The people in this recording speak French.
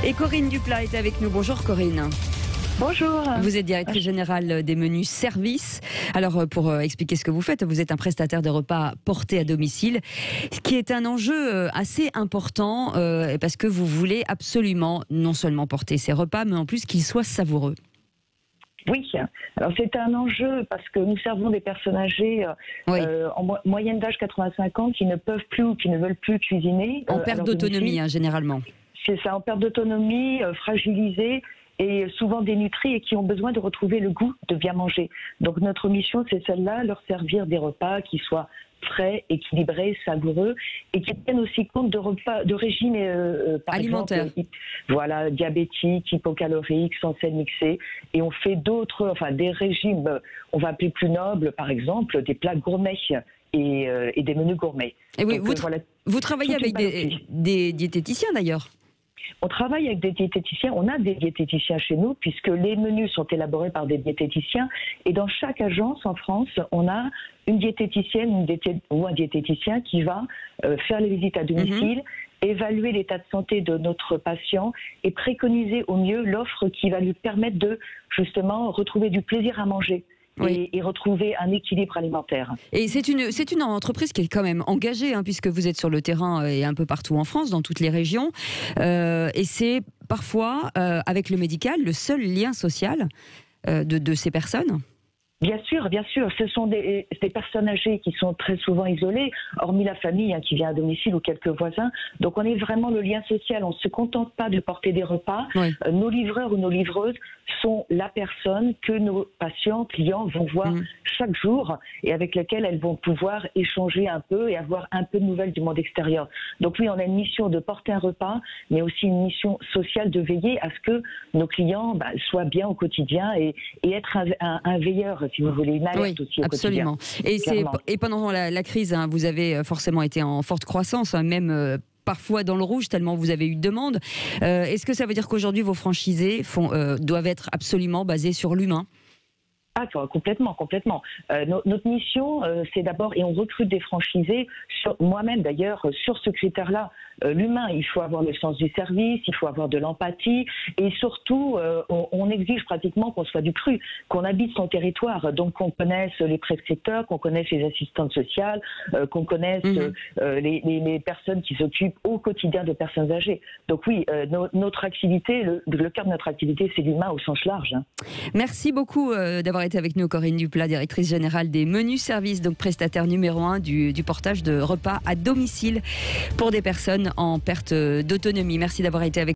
Et Corinne Duplat est avec nous. Bonjour Corinne. Bonjour. Vous êtes directrice générale des menus services. Alors pour expliquer ce que vous faites, vous êtes un prestataire de repas portés à domicile, ce qui est un enjeu assez important parce que vous voulez absolument non seulement porter ces repas, mais en plus qu'ils soient savoureux. Oui, alors c'est un enjeu parce que nous servons des personnes âgées en moyenne d'âge 85 ans qui ne peuvent plus ou qui ne veulent plus cuisiner. En perte d'autonomie, généralement. C'est ça, en perte d'autonomie, fragilisée et souvent dénutris et qui ont besoin de retrouver le goût de bien manger. Donc notre mission, c'est celle-là, leur servir des repas qui soient frais, équilibrés, savoureux et qui tiennent aussi compte de repas, de régimes alimentaires. Voilà, diabétiques, hypocaloriques, sans sel mixé. Et on fait d'autres, des régimes, on va appeler plus nobles, par exemple, des plats gourmets et des menus gourmets. Et oui, donc, vous travaillez avec des diététiciens d'ailleurs? On travaille avec des diététiciens, on a des diététiciens chez nous puisque les menus sont élaborés par des diététiciens et dans chaque agence en France, on a une diététicienne ou un diététicien qui va faire les visites à domicile, évaluer l'état de santé de notre patient et préconiser au mieux l'offre qui va lui permettre de justement retrouver du plaisir à manger. Oui. Et retrouver un équilibre alimentaire. Et c'est une entreprise qui est quand même engagée, puisque vous êtes sur le terrain et un peu partout en France, dans toutes les régions. Et c'est parfois, avec le médical, le seul lien social de ces personnes. Bien sûr, ce sont des personnes âgées qui sont très souvent isolées, hormis la famille qui vient à domicile ou quelques voisins. Donc on est vraiment le lien social, on ne se contente pas de porter des repas. Oui. Nos livreurs ou nos livreuses sont la personne que nos patients, clients vont voir chaque jour et avec laquelle elles vont pouvoir échanger un peu et avoir un peu de nouvelles du monde extérieur. Donc oui, on a une mission de porter un repas, mais aussi une mission sociale de veiller à ce que nos clients soient bien au quotidien et être un veilleur, si vous voulez, une alerte aussi au absolument. Quotidien. Et pendant la crise, vous avez forcément été en forte croissance, même parfois dans le rouge, tellement vous avez eu de demandes. Est-ce que ça veut dire qu'aujourd'hui, vos franchisés doivent être absolument basés sur l'humain ? Ah, complètement. Notre mission, c'est d'abord, et on recrute des franchisés, moi-même d'ailleurs, sur ce critère-là, l'humain. Il faut avoir le sens du service, il faut avoir de l'empathie, et surtout, on exige pratiquement qu'on soit du cru, qu'on habite son territoire, donc qu'on connaisse les prescripteurs, qu'on connaisse les assistantes sociales, qu'on connaisse les personnes qui s'occupent au quotidien de personnes âgées. Donc oui, notre activité, le cœur de notre activité, c'est l'humain au sens large. Merci beaucoup d'avoir été avec nous, Corinne Duplat, directrice générale des menus services, donc prestataire numéro 1 du portage de repas à domicile pour des personnes en perte d'autonomie. Merci d'avoir été avec nous.